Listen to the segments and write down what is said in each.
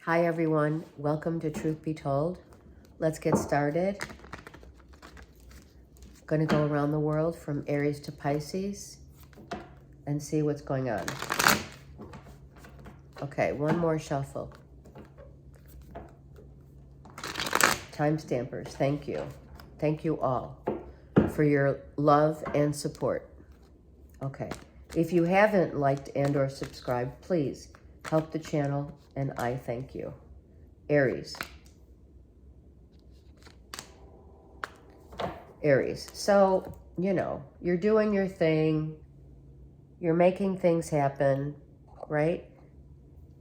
Hi everyone, welcome to Truth Be Told. Let's get started. Going to go around the world from Aries to Pisces and see what's going on. Okay, one more shuffle. Time stampers, thank you. Thank you all for your love and support. Okay, if you haven't liked and or subscribed, please help the channel and I thank you. Aries. Aries. So, you know, you're doing your thing. You're making things happen, right?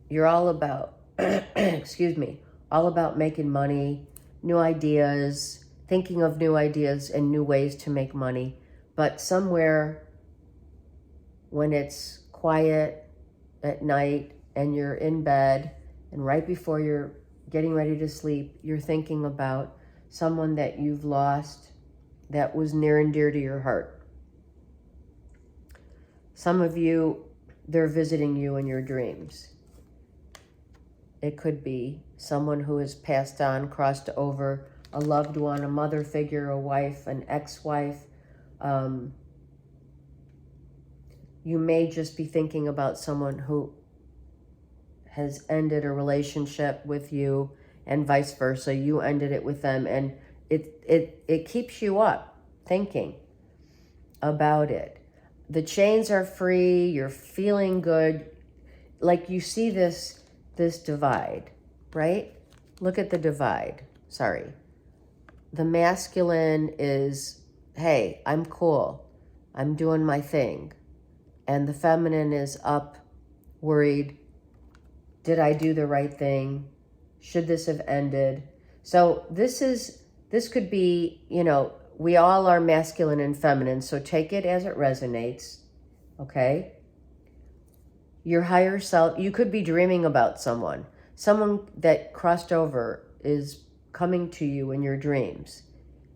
You're all about, excuse me, all about making money, new ideas, thinking of new ideas and new ways to make money. But somewhere when it's quiet at night and you're in bed and right before you're getting ready to sleep, you're thinking about someone that you've lost that was near and dear to your heart. Some of you, they're visiting you in your dreams. It could be someone who has passed on, crossed over, a loved one, a mother figure, a wife, an ex-wife. You may just be thinking about someone who has ended a relationship with you and vice versa. You ended it with them, and it keeps you up thinking about it. The chains are free. You're feeling good. Like you see this divide, right? Look at the divide. Sorry. The masculine is, hey, I'm cool. I'm doing my thing. And the feminine is up, worried. Did I do the right thing? Should this have ended? So this could be, you know, we all are masculine and feminine, so take it as it resonates, okay? Your higher self, you could be dreaming about someone. Someone that crossed over is coming to you in your dreams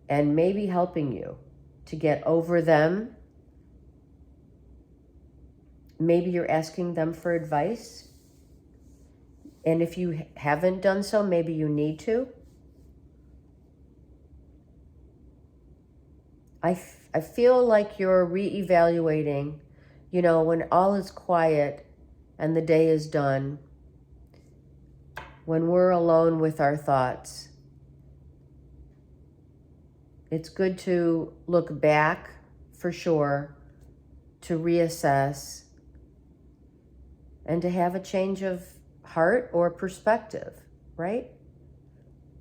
and maybe helping you to get over them. Maybe you're asking them for advice. And if you haven't done so, maybe you need to. I feel like you're reevaluating, you know, when all is quiet and the day is done, when we're alone with our thoughts. It's good to look back for sure, to reassess, and to have a change of heart or perspective, right?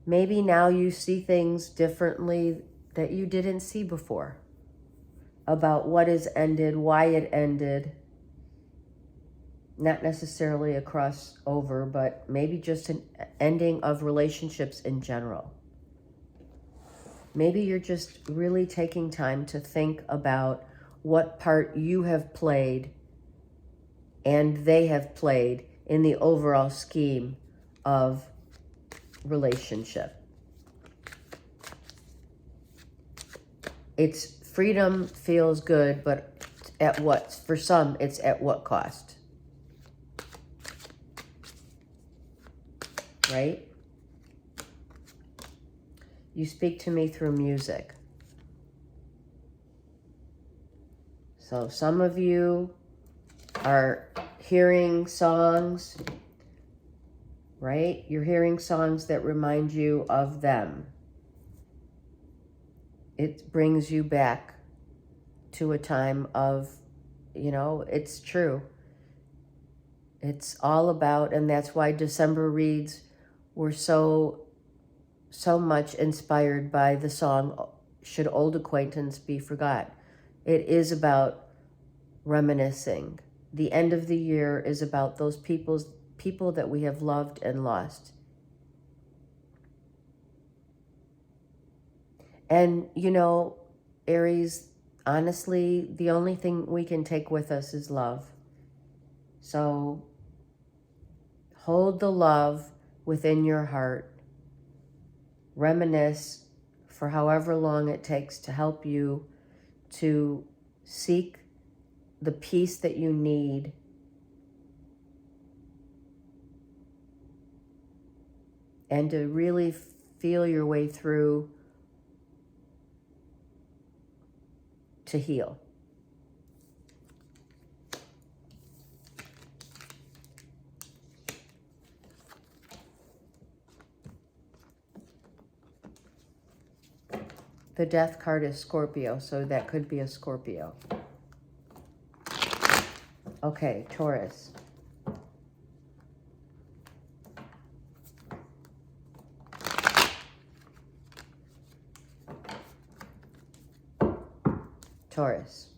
Maybe now you see things differently that you didn't see before about what has ended, why it ended. Not necessarily a crossover, but maybe just an ending of relationships in general. Maybe you're just really taking time to think about what part you have played and they have played in the overall scheme of relationship. It's freedom feels good, but at what? For some, it's at what cost? Right? You speak to me through music. So some of you are hearing songs, right? You're hearing songs that remind you of them. It brings you back to a time of, you know, it's true. It's all about, and that's why December reads were so much inspired by the song, Should Old Acquaintance Be Forgot? It is about reminiscing. The end of the year is about those people that we have loved and lost. And, you know, Aries, honestly, the only thing we can take with us is love. So hold the love within your heart. Reminisce for however long it takes to help you to seek the peace that you need and to really feel your way through to heal. The Death card is Scorpio, so that could be a Scorpio. Okay, Taurus. Taurus.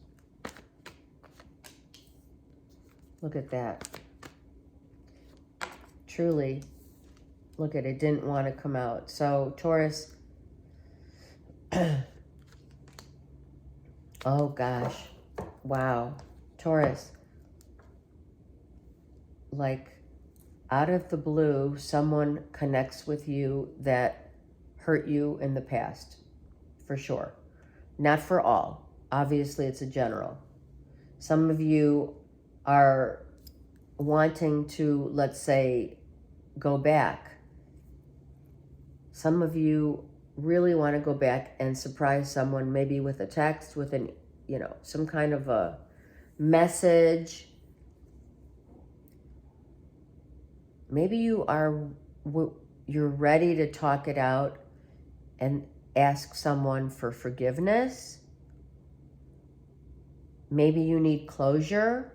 Look at that. Truly, look at it, didn't want to come out. So, Taurus. Oh, gosh. Wow. Taurus. Like, out of the blue, someone connects with you that hurt you in the past. For sure. Not for all. Obviously, it's a general. Some of you are wanting to, let's say, go back. Some of you really want to go back and surprise someone, maybe with a text, with an, some kind of a message. Maybe you're ready to talk it out and ask someone for forgiveness. Maybe you need closure.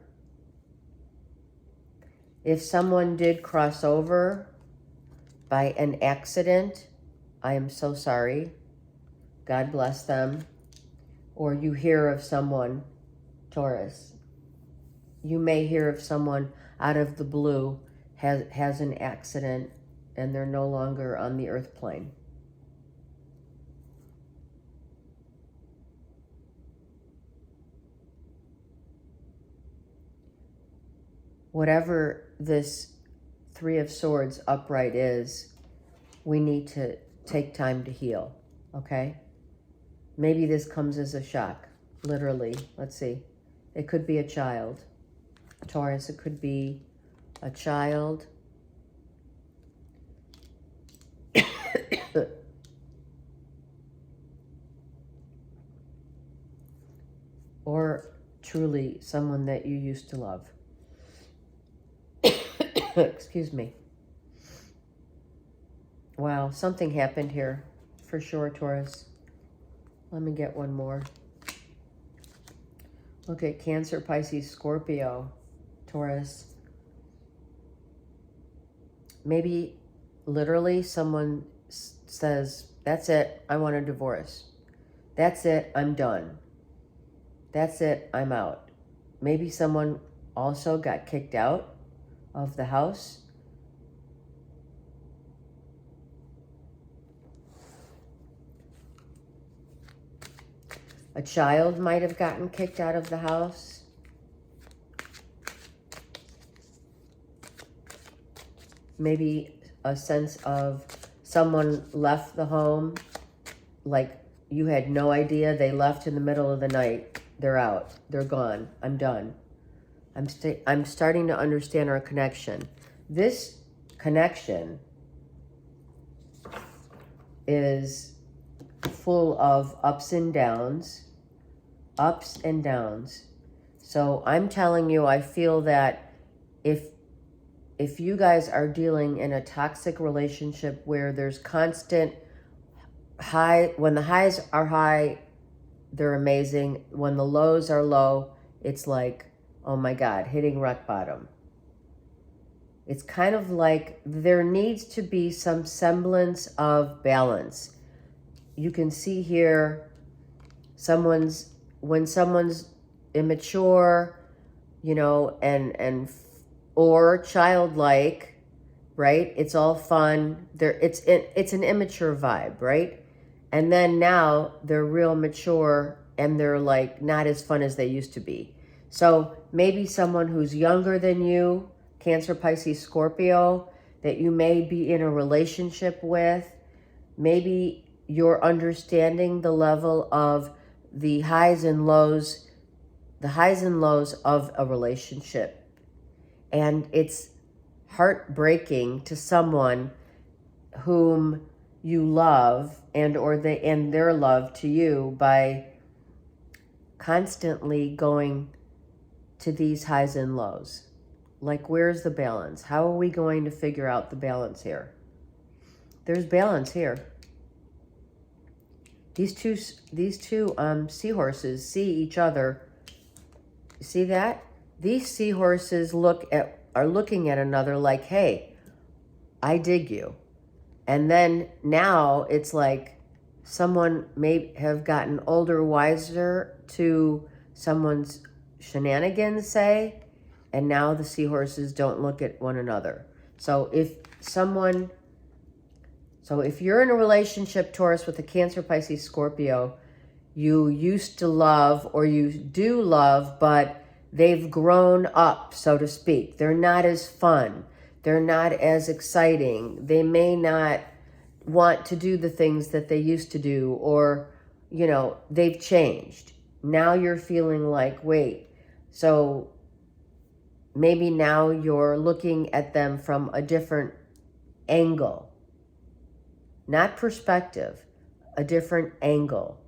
If someone did cross over by an accident, I am so sorry. God bless them. Or you hear of someone, Taurus. You may hear of someone out of the blue has an accident and they're no longer on the earth plane. Whatever this Three of Swords upright is, we need to take time to heal, okay? Maybe this comes as a shock, literally. Let's see. It could be a child. Taurus, it could be a child. Or truly someone that you used to love. Excuse me. Wow, something happened here for sure, Taurus. Let me get one more. Look at Cancer, Pisces, Scorpio, Taurus. Maybe literally someone says, that's it, I want a divorce. That's it, I'm done. That's it, I'm out. Maybe someone also got kicked out of the house. A child might have gotten kicked out of the house. Maybe a sense of someone left the home, like you had no idea. They left in the middle of the night. They're out. They're gone. I'm done. I'm starting to understand our connection. This connection is full of ups and downs. Ups and downs. So I'm telling you, I feel that if you guys are dealing in a toxic relationship where there's constant high, when the highs are high, they're amazing. When the lows are low, it's like, oh my God, hitting rock bottom. It's kind of like there needs to be some semblance of balance. You can see here, when someone's immature, or childlike, right? It's all fun. It's an immature vibe, right? And then now they're real mature and they're like not as fun as they used to be. So maybe someone who's younger than you, Cancer, Pisces, Scorpio, that you may be in a relationship with, maybe you're understanding the level of the highs and lows of a relationship. And it's heartbreaking to someone whom you love and or they and their love to you by constantly going to these highs and lows. Like, where's the balance? How are we going to figure out the balance here? There's balance here. These two seahorses see each other. See that? These seahorses are looking at another like, hey, I dig you. And then now it's like someone may have gotten older, wiser to someone's shenanigans, say, and now the seahorses don't look at one another. So if you're in a relationship, Taurus, with a Cancer, Pisces, Scorpio, you used to love or you do love, but they've grown up, so to speak. They're not as fun. They're not as exciting. They may not want to do the things that they used to do, or, they've changed. Now you're feeling like, wait, so maybe now you're looking at them from a different angle. Not perspective, a different angle.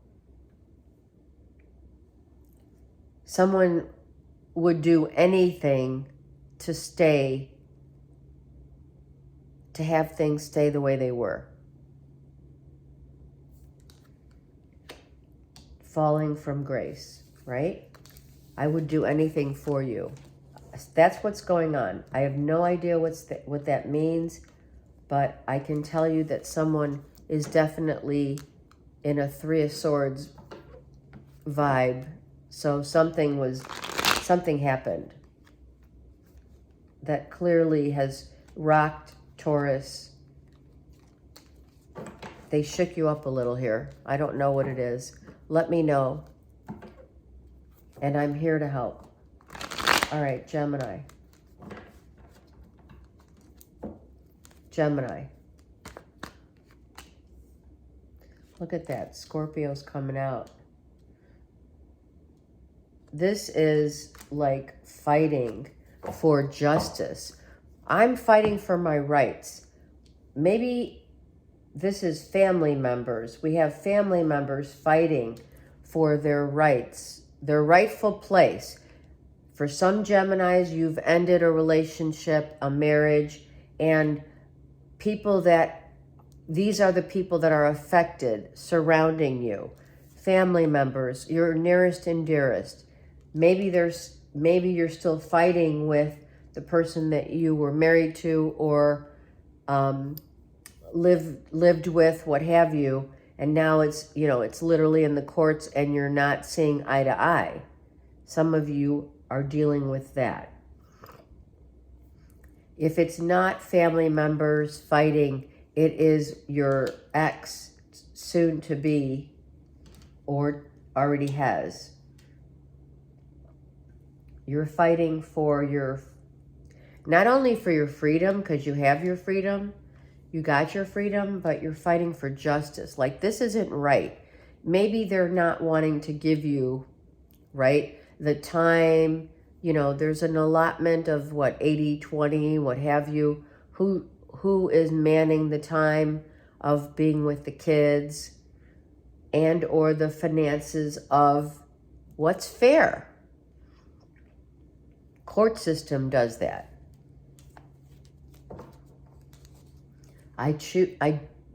Someone would do anything to have things stay the way they were. Falling from grace, right? I would do anything for you. That's what's going on. I have no idea what that means, but I can tell you that someone is definitely in a Three of Swords vibe. So something happened that clearly has rocked Taurus. They shook you up a little here. I don't know what it is. Let me know. And I'm here to help. All right, Gemini. Gemini. Look at that. Scorpio's coming out. This is like fighting for justice. I'm fighting for my rights. Maybe this is family members. We have family members fighting for their rights, their rightful place. For some Geminis, you've ended a relationship, a marriage, and these are the people that are affected, surrounding you. Family members, your nearest and dearest. Maybe you're still fighting with the person that you were married to or lived with, what have you, and now it's literally in the courts and you're not seeing eye to eye. Some of you are dealing with that. If it's not family members fighting, it is your ex, soon to be, or already has. You're fighting for not only for your freedom, because you have your freedom, you got your freedom, but you're fighting for justice. Like, this isn't right. Maybe they're not wanting to give you, right, the time. There's an allotment of 80-20, what have you. Who is manning the time of being with the kids and or the finances of what's fair. Court system does that. I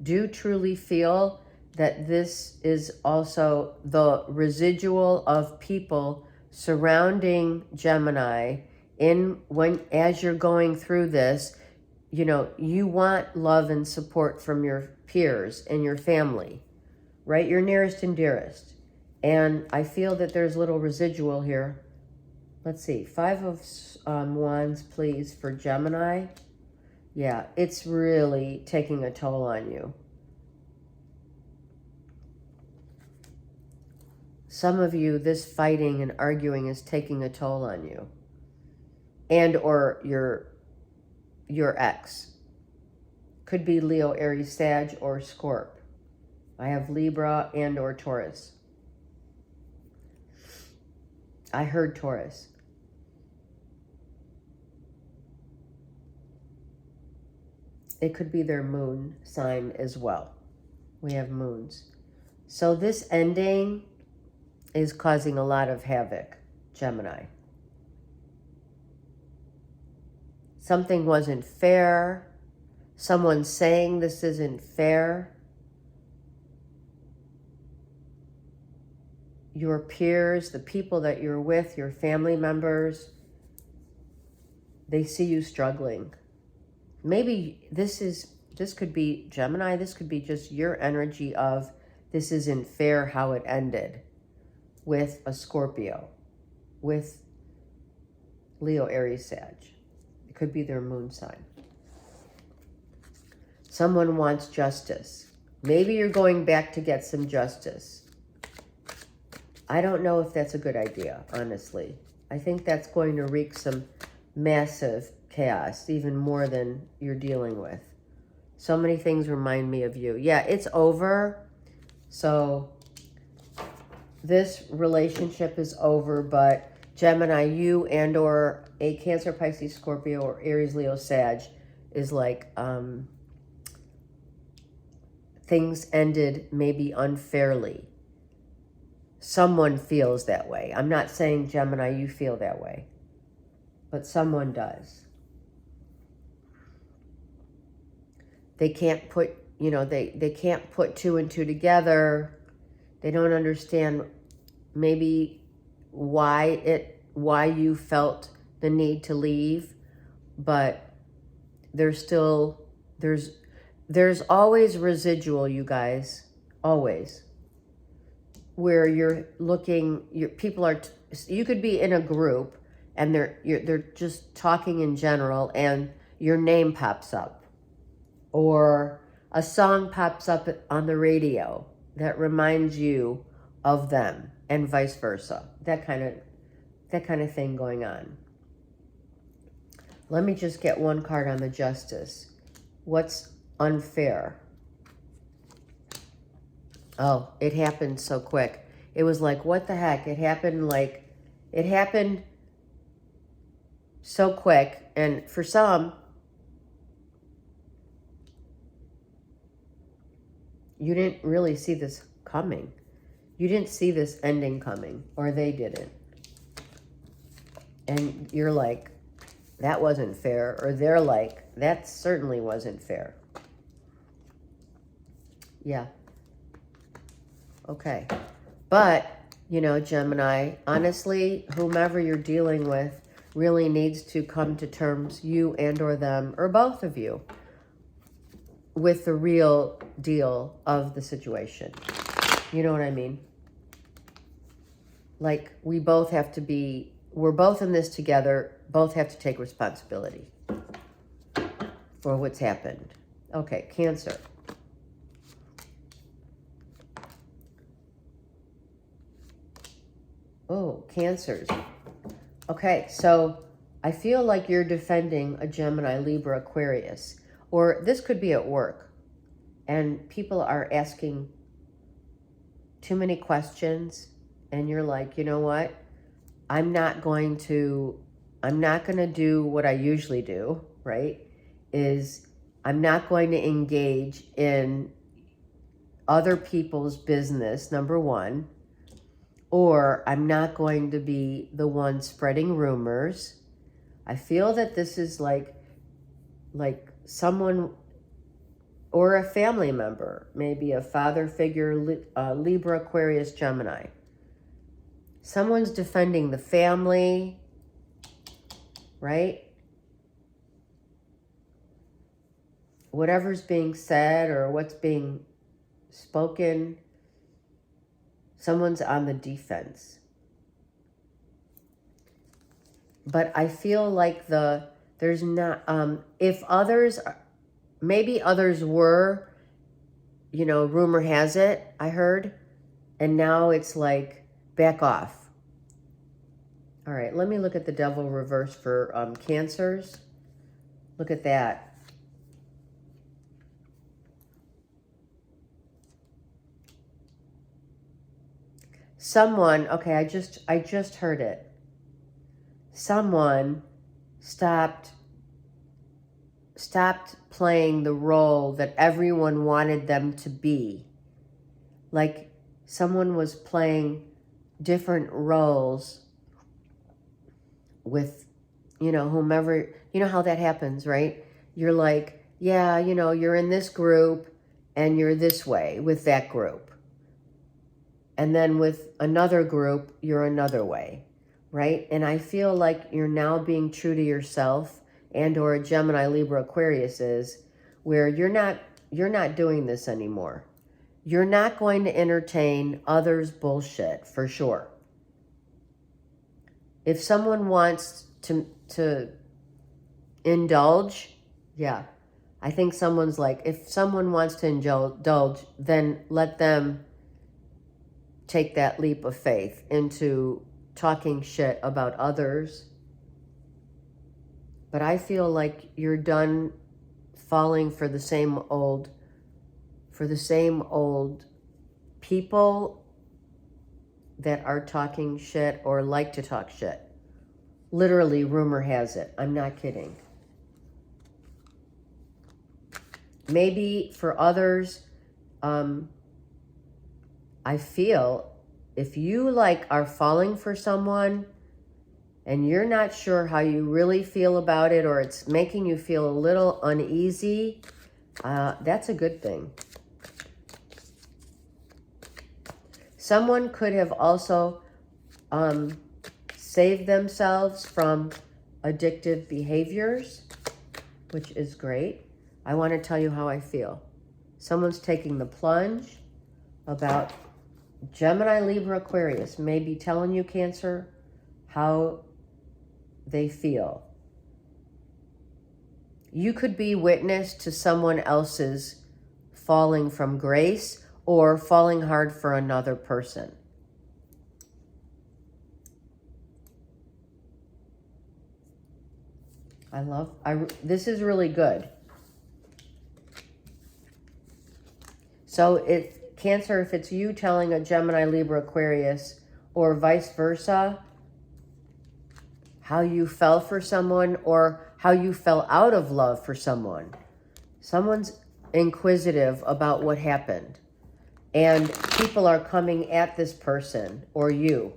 do truly feel that this is also the residual of people surrounding Gemini as you're going through this. You want love and support from your peers and your family, right? Your nearest and dearest. And I feel that there's little residual here. Let's see, 5 of Wands, please, for Gemini. Yeah, it's really taking a toll on you. Some of you, this fighting and arguing is taking a toll on you. And or your ex. Could be Leo, Aries, Sag, or Scorp. I have Libra and or Taurus. I heard Taurus. It could be their moon sign as well. We have moons. So this ending is causing a lot of havoc, Gemini. Something wasn't fair. Someone's saying this isn't fair. Your peers, the people that you're with, your family members, they see you struggling. Maybe this could be Gemini, this could be just your energy of this isn't fair how it ended with a Scorpio, with Leo, Aries, Sag. It could be their moon sign. Someone wants justice. Maybe you're going back to get some justice. I don't know if that's a good idea, honestly. I think that's going to wreak some massive chaos, even more than you're dealing with. So many things remind me of you. Yeah, it's over. So this relationship is over, but Gemini, you and or a Cancer, Pisces, Scorpio, or Aries, Leo, Sag is like things ended maybe unfairly. Someone feels that way. I'm not saying, Gemini, you feel that way, but someone does. They can't put, they can't put two and two together. They don't understand maybe why you felt the need to leave, but there's always residual, you guys, always, where you're looking, you could be in a group and they're just talking in general and your name pops up or a song pops up on the radio that reminds you of them and vice versa. That kind of thing going on. Let me just get one card on the Justice. What's unfair? Oh, it happened so quick. It was like, what the heck? It happened so quick. And for some, you didn't really see this coming. You didn't see this ending coming, or they didn't. And you're like, that wasn't fair. Or they're like, that certainly wasn't fair. Yeah. Okay. But, Gemini, honestly, whomever you're dealing with really needs to come to terms, you and or them, or both of you, with the real deal of the situation. You know what I mean? Like, we're both in this together, both have to take responsibility for what's happened. Okay, Cancer. Oh, Cancers. Okay, so I feel like you're defending a Gemini, Libra, Aquarius. Or this could be at work. And people are asking too many questions. And you're like, you know what? I'm not going to do what I usually do, right? I'm not going to engage in other people's business, number one. Or I'm not going to be the one spreading rumors. I feel that this is like someone or a family member, maybe a father figure, Libra, Aquarius, Gemini. Someone's defending the family, right? Whatever's being said or what's being spoken, someone's on the defense. But I feel like there's not, if others, maybe others were, rumor has it, I heard, and now it's like, back off. All right, let me look at the Devil reverse for Cancers. Look at that. Someone, okay, I just heard it. Someone stopped stopped playing the role that everyone wanted them to be. Like someone was playing different roles with, whomever, how that happens, right? You're like, yeah, you're in this group and you're this way with that group. And then with another group, you're another way, right? And I feel like you're now being true to yourself, and or a Gemini, Libra, Aquarius is, where you're not doing this anymore. You're not going to entertain others' bullshit, for sure. If someone wants to indulge, yeah, I think someone's like, if someone wants to indulge, then let them take that leap of faith into talking shit about others. But I feel like you're done falling for the same old people that are talking shit or like to talk shit. Literally, rumor has it. I'm not kidding. Maybe for others, I feel if you are falling for someone and you're not sure how you really feel about it, or it's making you feel a little uneasy, that's a good thing. Someone could have also saved themselves from addictive behaviors, which is great. I want to tell you how I feel. Someone's taking the plunge about Gemini, Libra, Aquarius, maybe telling you, Cancer, how they feel. You could be witness to someone else's falling from grace or falling hard for another person. This is really good. So Cancer, if it's you telling a Gemini, Libra, Aquarius, or vice versa, how you fell for someone or how you fell out of love for someone. Someone's inquisitive about what happened. And people are coming at this person or you,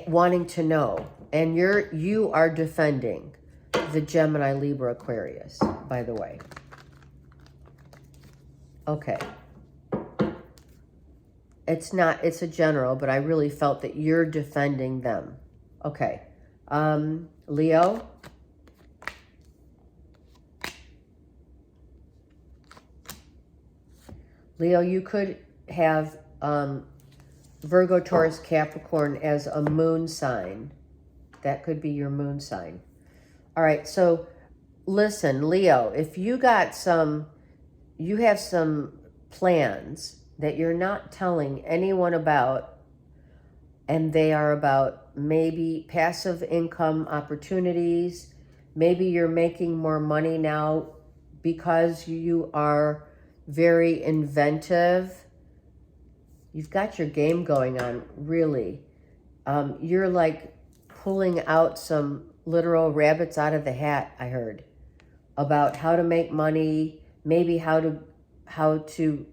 wanting to know. And you are defending the Gemini, Libra, Aquarius, by the way. Okay. It's a general, but I really felt that you're defending them. Okay. Leo. Leo, you could have Virgo, Taurus, Capricorn as a moon sign. That could be your moon sign. All right, so listen, Leo, if you have some plans that you're not telling anyone about, and they are about maybe passive income opportunities, maybe you're making more money now because you are very inventive. You've got your game going on, really. You're like pulling out some literal rabbits out of the hat, I heard, about how to make money, maybe how to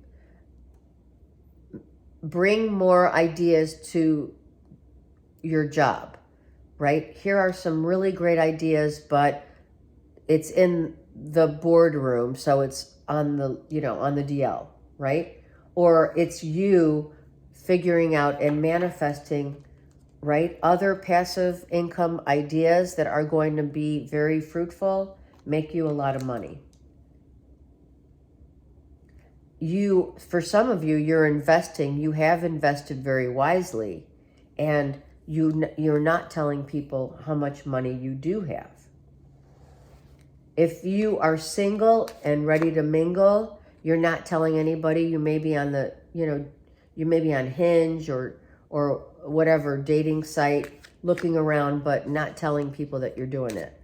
bring more ideas to your job, right? Here are some really great ideas, but it's in the boardroom, so it's on the DL, right? Or it's you figuring out and manifesting, right, other passive income ideas that are going to be very fruitful, make you a lot of money. For some of you, you have invested very wisely, and you're not telling people how much money you do have. If you are single and ready to mingle, you're not telling anybody. You may be on you may be on Hinge or whatever dating site looking around, but not telling people that you're doing it.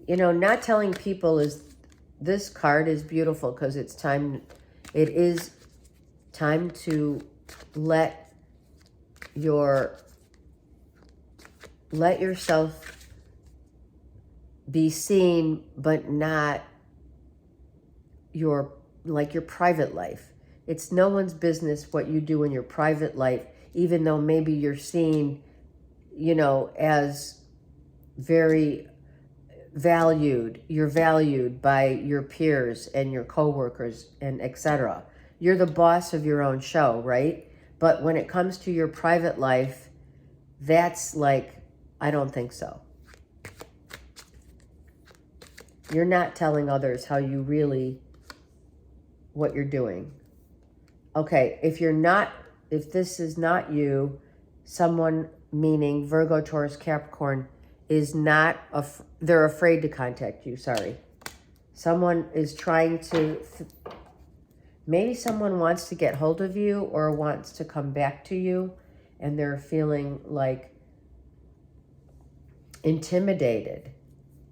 Not telling people this card is beautiful because it is time to let yourself be seen, but not your private life. It's no one's business what you do in your private life, even though maybe you're seen, you know, as very valued. You're valued by your peers and your coworkers and etc. You're the boss of your own show, right? But when it comes to your private life, that's like, I don't think so. You're not telling others how you really, what you're doing. Okay, if this is not you, someone, meaning Virgo, Taurus, Capricorn, is not, they're afraid to contact you, sorry. Someone is trying to, maybe someone wants to get hold of you or wants to come back to you, and they're feeling like intimidated.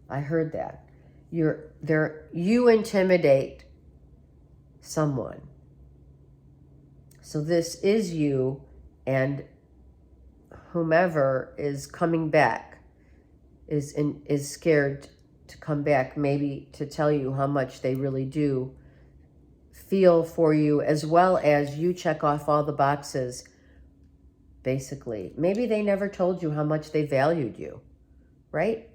I heard that. You intimidate someone. So this is you, and whomever is coming back is scared to come back, maybe to tell you how much they really do feel for you, as well as you check off all the boxes, basically. Maybe they never told you how much they valued you, right?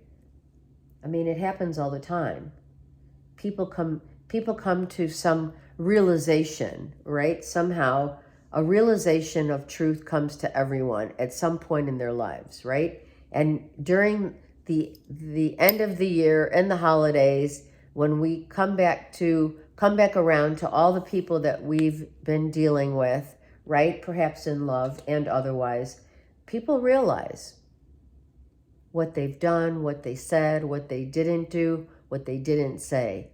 I mean, it happens all the time. People come to some realization, right? Somehow a realization of truth comes to everyone at some point in their lives, right? And during the end of the year and the holidays, when we come back around to all the people that we've been dealing with, right? Perhaps in love and otherwise, people realize what they've done, what they said, what they didn't do, what they didn't say.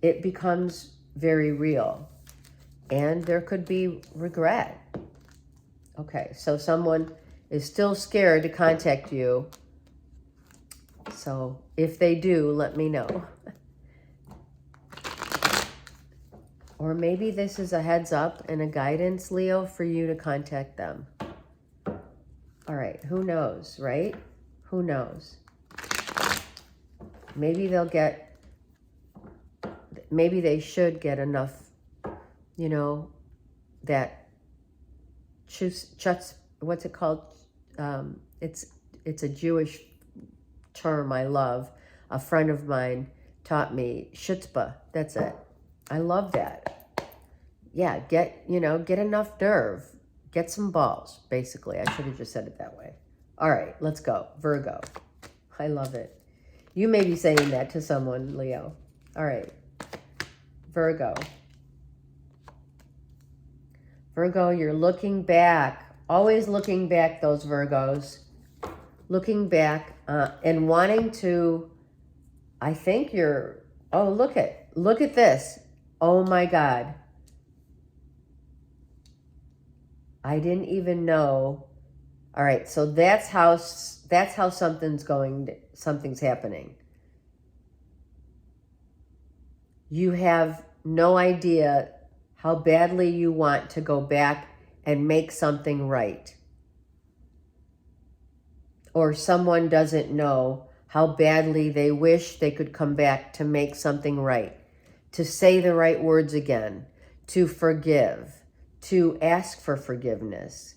It becomes very real, and there could be regret. Okay, so someone is still scared to contact you. So if they do, let me know. Or maybe this is a heads up and a guidance, Leo, for you to contact them. All right, who knows, right? Who knows? Maybe they should get enough, you know, that what's it called? It's a Jewish term I love. A friend of mine taught me, chutzpah, that's it. I love that. Yeah, get enough nerve. Get some balls, basically. I should have just said it that way. All right, let's go. Virgo. I love it. You may be saying that to someone, Leo. All right. Virgo. Virgo, you're looking back. Always looking back, those Virgos. Looking back and wanting to, I think you're, oh, look at this. Oh my God. I didn't even know. All right, so that's how something's happening. You have no idea how badly you want to go back and make something right. Or someone doesn't know how badly they wish they could come back to make something right, to say the right words again, to forgive, to ask for forgiveness.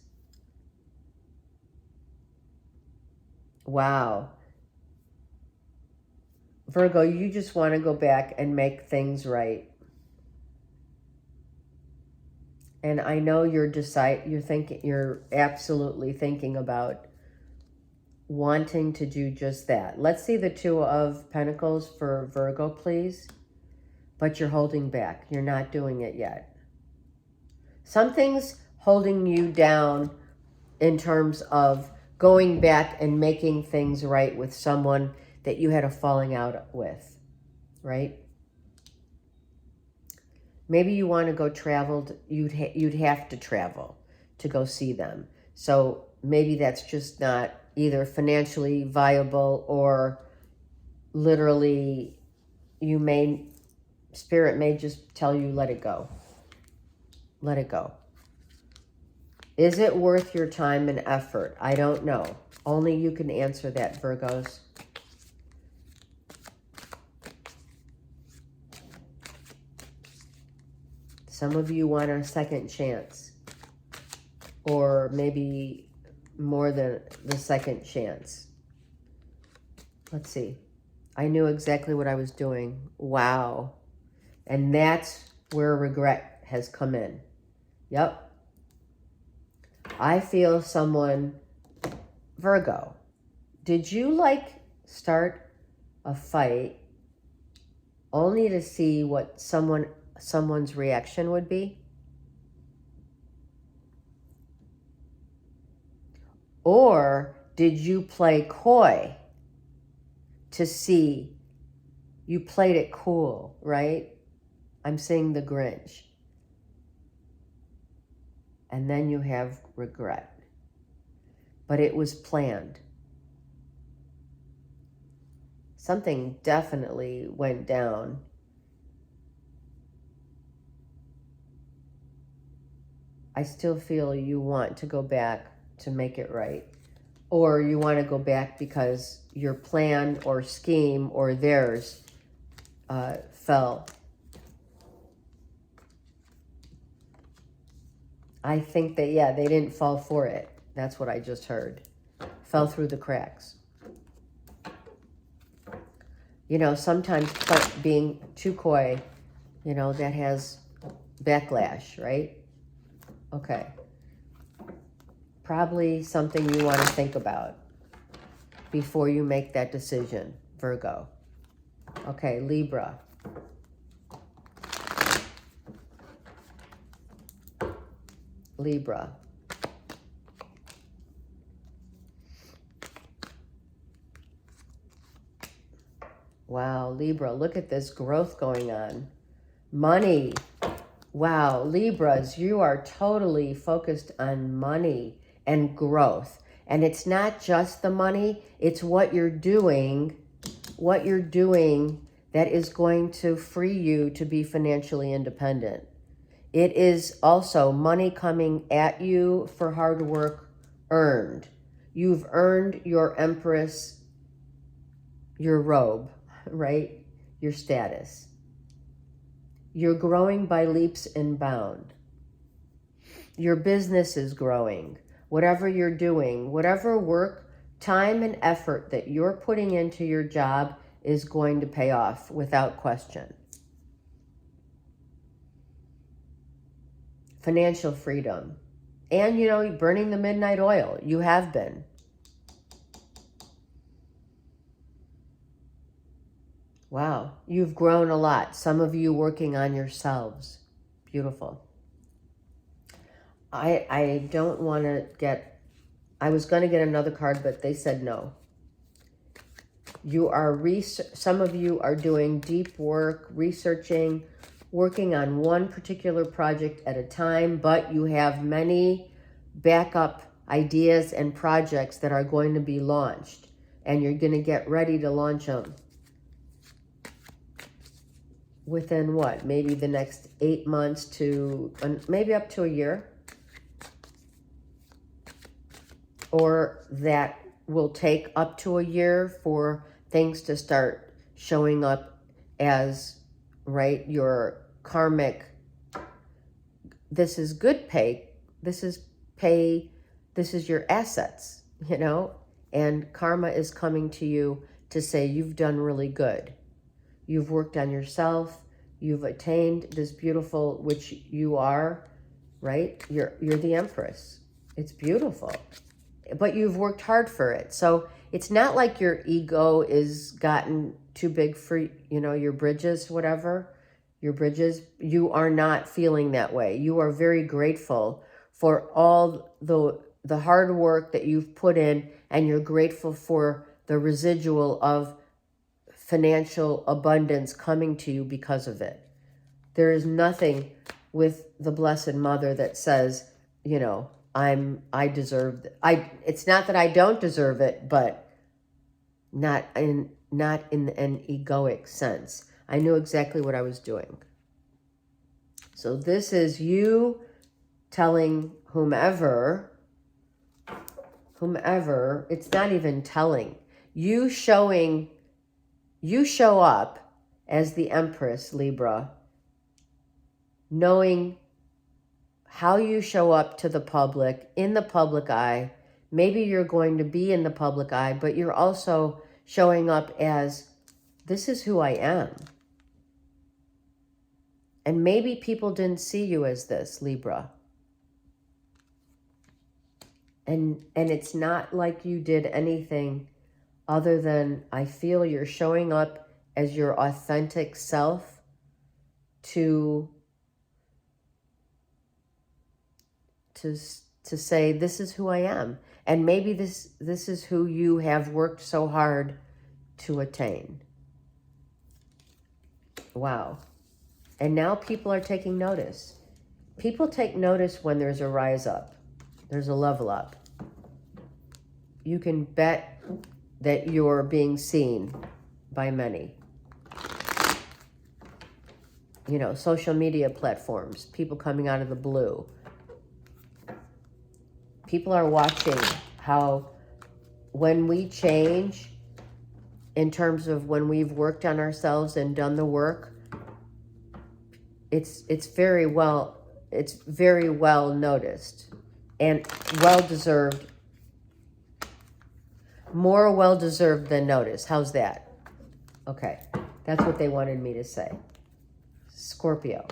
Wow. Virgo, you just want to go back and make things right. And I know you're absolutely thinking about wanting to do just that. Let's see the Two of Pentacles for Virgo, please. But you're holding back. You're not doing it yet. Something's holding you down in terms of going back and making things right with someone that you had a falling out with, right? Maybe you want to go travel. You'd have to travel to go see them. So maybe that's just not either financially viable, or literally Spirit may just tell you, let it go. Let it go. Is it worth your time and effort? I don't know. Only you can answer that, Virgos. Some of you want a second chance, or maybe more than the second chance. Let's see. I knew exactly what I was doing. Wow. And that's where regret has come in. Yep. I feel someone, Virgo, did you like start a fight only to see what someone's reaction would be? Or did you play coy to see? You played it cool, right? I'm seeing the Grinch. And then you have regret. But it was planned. Something definitely went down. I still feel you want to go back to make it right. Or you want to go back because your plan or scheme or theirs fell. I think that, yeah, they didn't fall for it. That's what I just heard. Fell through the cracks. You know, sometimes being too coy, you know, that has backlash, right? Okay. Probably something you want to think about before you make that decision, Virgo. Okay, Libra. Libra. Wow, Libra, look at this growth going on. Money. Wow, Libras, you are totally focused on money and growth. And it's not just the money, it's what you're doing that is going to free you to be financially independent. It is also money coming at you for hard work earned. You've earned your Empress, your robe, right? Your status. You're growing by leaps and bounds. Your business is growing. Whatever you're doing, whatever work, time, and effort that you're putting into your job is going to pay off without question. Financial freedom. And, you know, burning the midnight oil. You have been. Wow. You've grown a lot. Some of you working on yourselves. Beautiful. I don't want to get... I was going to get another card, but they said no. You are... Some of you are doing deep work, researching, working on one particular project at a time, but you have many backup ideas and projects that are going to be launched, and you're going to get ready to launch them within what? Maybe the next 8 months to maybe up to a year. Or that will take up to a year for things to start showing up as, right, your karmic, this is good pay, this is pay, this is your assets, you know, and karma is coming to you to say you've done really good. You've worked on yourself, you've attained this beautiful, which you are, right? You're the Empress. It's beautiful. But you've worked hard for it. So it's not like your ego is gotten too big for, you know, your bridges, whatever. Your bridges, you are not feeling that way. You are very grateful for all the hard work that you've put in, and you're grateful for the residual of financial abundance coming to you because of it. There is nothing with the Blessed Mother that says, you know, I deserve it's not that I don't deserve it, but not in an egoic sense. I knew exactly what I was doing. So this is you telling whomever, it's not even telling. You show up as the Empress, Libra, knowing how you show up to the public, in the public eye. Maybe you're going to be in the public eye, but you're also showing up as, this is who I am. And maybe people didn't see you as this, Libra. And it's not like you did anything other than, I feel you're showing up as your authentic self to say, this is who I am. And maybe this is who you have worked so hard to attain. Wow. And now people are taking notice. People take notice when there's a rise up. There's a level up. You can bet that you're being seen by many. You know, social media platforms, people coming out of the blue. People are watching how when we change, in terms of when we've worked on ourselves and done the work, it's very well noticed and well deserved. More well deserved than noticed. How's that? Okay, that's what they wanted me to say. Scorpio.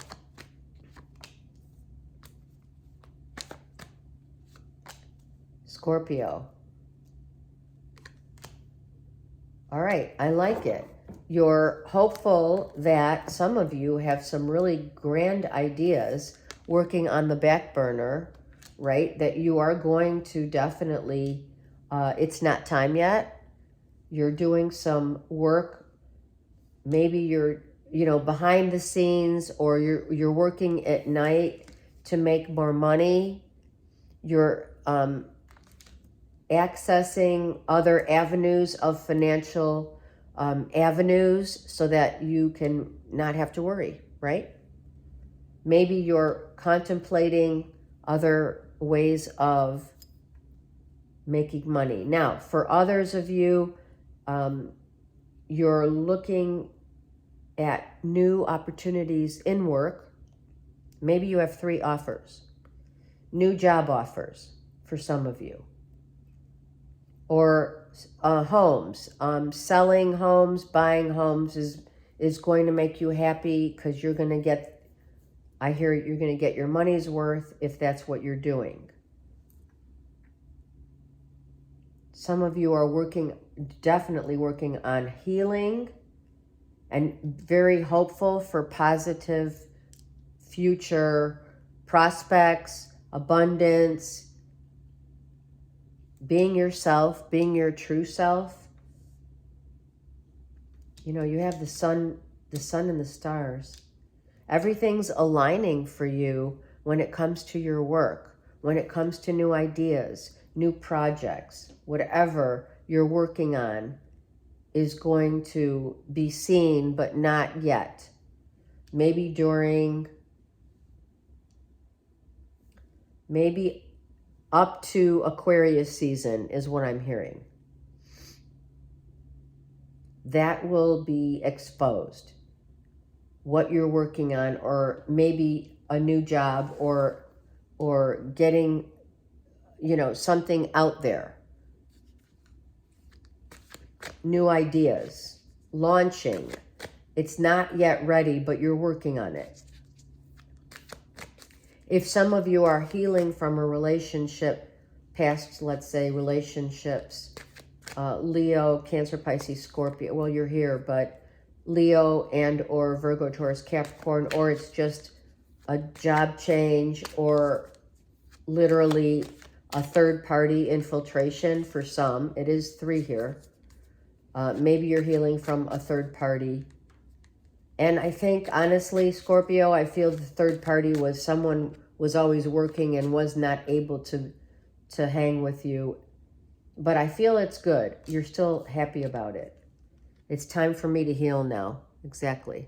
Scorpio. All right, I like it. You're hopeful that some of you have some really grand ideas working on the back burner, right? That you are going to definitely, it's not time yet. You're doing some work. Maybe you're, behind the scenes, or you're working at night to make more money. You're accessing other avenues of financial avenues so that you can not have to worry, right? Maybe you're contemplating other ways of making money. Now, for others of you, you're looking at new opportunities in work. Maybe you have 3 offers, new job offers for some of you. Or homes, selling homes, buying homes is going to make you happy, because you're going to get, I hear you're going to get your money's worth if that's what you're doing. Some of you are definitely working on healing and very hopeful for positive future prospects, abundance, being yourself, being your true self. You have the sun and the stars. Everything's aligning for you when it comes to your work, when it comes to new ideas, new projects. Whatever you're working on is going to be seen, but not yet. Maybe up to Aquarius season is what I'm hearing. That will be exposed. What you're working on, or maybe a new job, or getting, something out there. New ideas, launching. It's not yet ready, but you're working on it. If some of you are healing from a relationship, past, let's say, relationships, Leo, Cancer, Pisces, Scorpio, well, you're here, but Leo and or Virgo, Taurus, Capricorn, or it's just a job change, or literally a third-party infiltration for some. It is 3 here. Maybe you're healing from a third party. And I think, honestly, Scorpio, I feel the third party was someone was always working and was not able to hang with you. But I feel it's good. You're still happy about it. It's time for me to heal now. Exactly.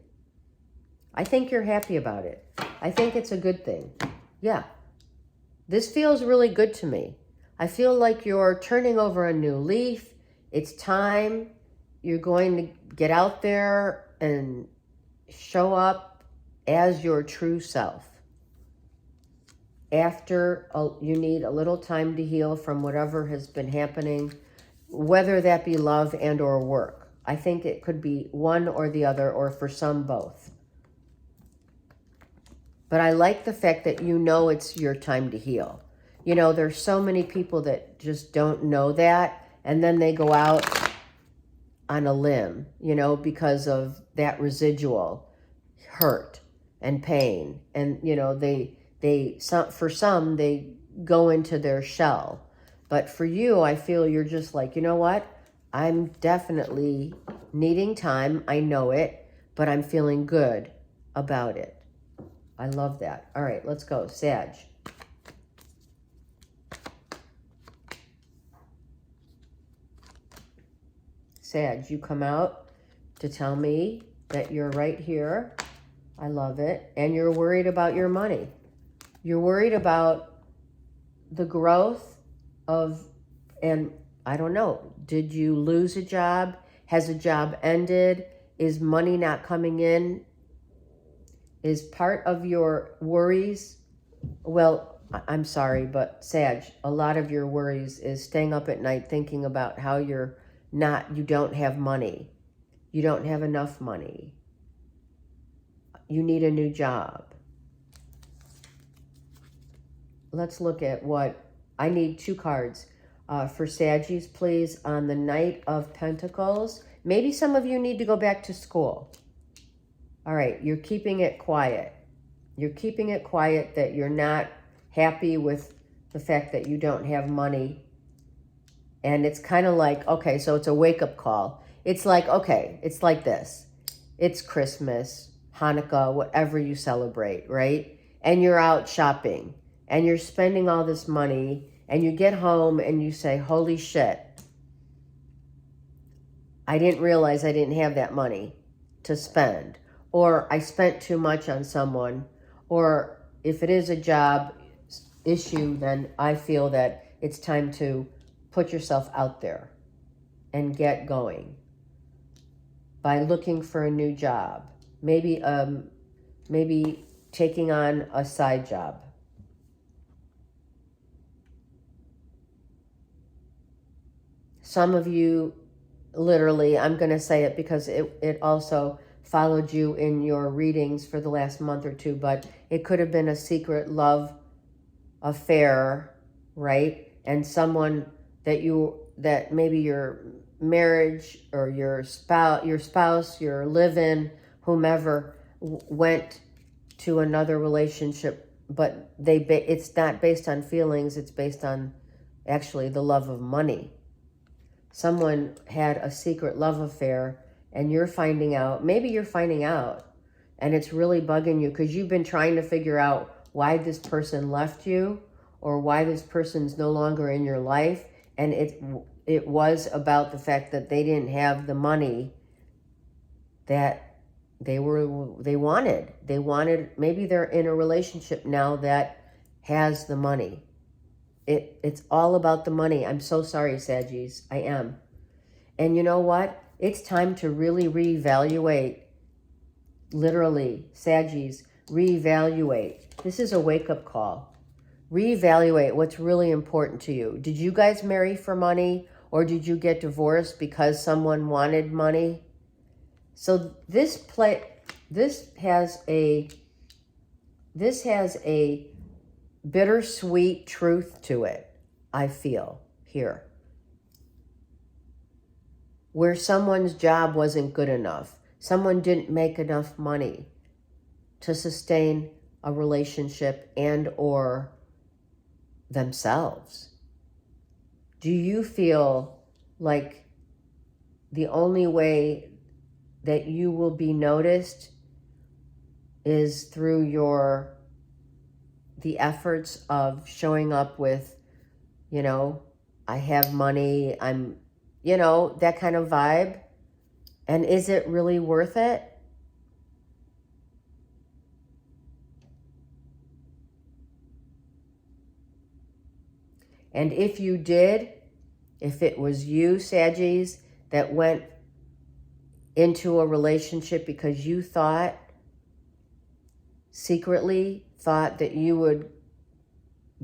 I think you're happy about it. I think it's a good thing. Yeah. This feels really good to me. I feel like you're turning over a new leaf. It's time. You're going to get out there and show up as your true self. After you need a little time to heal from whatever has been happening, whether that be love and or work. I think it could be one or the other, or for some both. But I like the fact that you know it's your time to heal. You know, there's so many people that just don't know that, and then they go out on a limb, you know, because of that residual hurt and pain. And, you know, for some, they go into their shell. But for you, I feel you're just like, you know what? I'm definitely needing time. I know it, but I'm feeling good about it. I love that. All right, let's go. Sag. Sag, you come out to tell me that you're right here. I love it. And you're worried about your money. You're worried about the growth of, and I don't know, did you lose a job? Has a job ended? Is money not coming in? Is part of your worries, well, I'm sorry, but Sag, a lot of your worries is staying up at night thinking about how you don't have money. You don't have enough money. You need a new job. Let's look at what, I need 2 cards for Saggies, please, on the Knight of Pentacles. Maybe some of you need to go back to school. All right, you're keeping it quiet. You're keeping it quiet that you're not happy with the fact that you don't have money. And it's kind of like, okay, so it's a wake-up call. It's like, okay, it's like this. It's Christmas, Hanukkah, whatever you celebrate, right? And you're out shopping and you're spending all this money and you get home and you say, holy shit, I didn't realize I didn't have that money to spend. Or I spent too much on someone. Or if it is a job issue, then I feel that it's time to put yourself out there and get going by looking for a new job. Maybe taking on a side job. Some of you, literally, I'm going to say it because it also followed you in your readings for the last month or 2, but it could have been a secret love affair, right? And someone that maybe your marriage or your spouse, your live-in, whomever, went to another relationship, but it's not based on feelings, it's based on actually the love of money. Someone had a secret love affair and you're finding out, maybe you're finding out, and it's really bugging you because you've been trying to figure out why this person left you or why this person's no longer in your life. And it was about the fact that they didn't have the money that they wanted. Maybe they're in a relationship now that has the money. It's all about the money. I'm so sorry, Saggies. I am. And you know what? It's time to really reevaluate. Literally, Saggies, reevaluate. This is a wake-up call. Reevaluate what's really important to you. Did you guys marry for money, or did you get divorced because someone wanted money? So this has a bittersweet truth to it, I feel, here. Where someone's job wasn't good enough. Someone didn't make enough money to sustain a relationship and or themselves. Do you feel like the only way that you will be noticed is through the efforts of showing up with, I have money, I'm, that kind of vibe? And is it really worth it? And if you did, if it was you, Saggies, that went into a relationship because you thought secretly thought that you would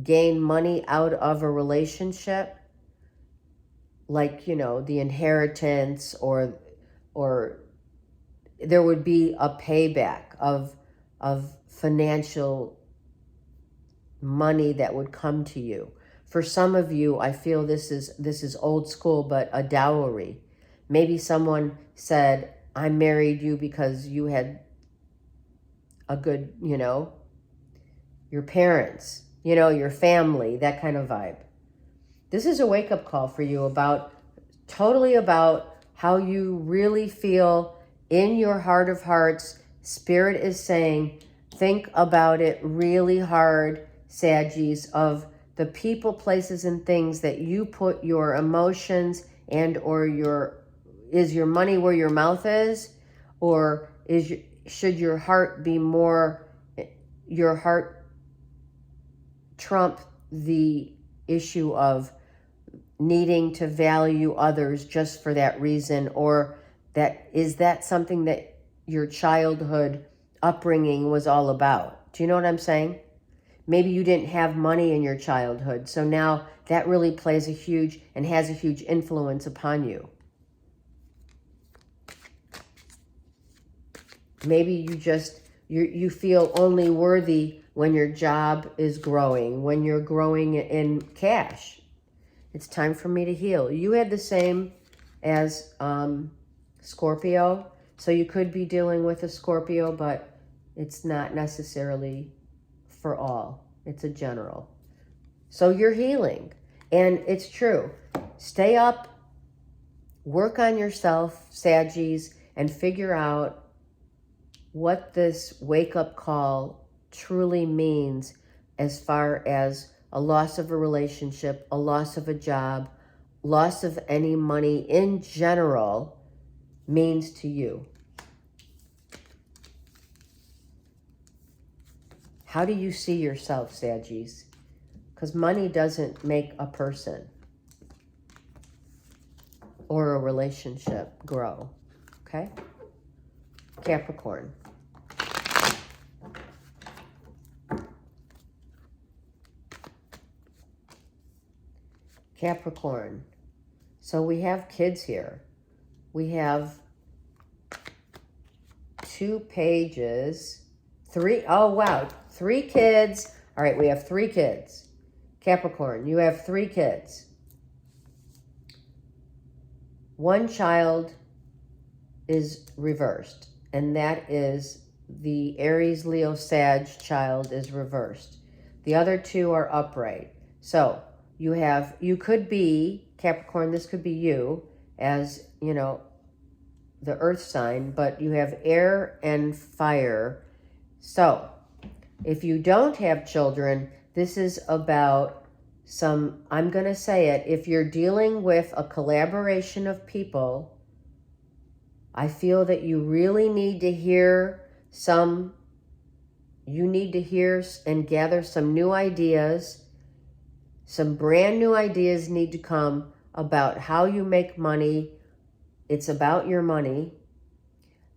gain money out of a relationship, like, you know, the inheritance, or there would be a payback of financial money that would come to you. For some of you, I feel this is old school, but a dowry. Maybe someone said, I married you because you had a good, you know, your parents, you know, your family, that kind of vibe. This is a wake-up call for you totally about how you really feel in your heart of hearts. Spirit is saying, think about it really hard, Saggies, of the people, places, and things that you put your emotions and or is your money where your mouth is? Or should your heart be more, your heart trump the issue of needing to value others just for that reason? Or is that something that your childhood upbringing was all about? Do you know what I'm saying? Maybe you didn't have money in your childhood, so now that really plays a huge and has a huge influence upon you. Maybe you feel only worthy when your job is growing, when you're growing in cash. It's time for me to heal. You had the same as Scorpio, so you could be dealing with a Scorpio, but it's not necessarily for all. It's a general. So you're healing, and it's true. Stay up, work on yourself, Saggies, and figure out what this wake-up call truly means as far as a loss of a relationship, a loss of a job, loss of any money in general means to you. How do you see yourself, Saggies? Because money doesn't make a person or a relationship grow, okay? Capricorn. Capricorn. So we have kids here. We have 2 pages, 3, oh wow, 3 kids. All right, we have 3 kids. Capricorn, you have 3 kids. 1 child is reversed, and that is the Aries, Leo, Sag child is reversed. The other 2 are upright. So you could be, Capricorn, this could be you as, you know, the earth sign, but you have air and fire. So if you don't have children, this is about I'm going to say it, if you're dealing with a collaboration of people, I feel that you really need to hear and gather some new ideas. Some brand new ideas need to come about how you make money. It's about your money.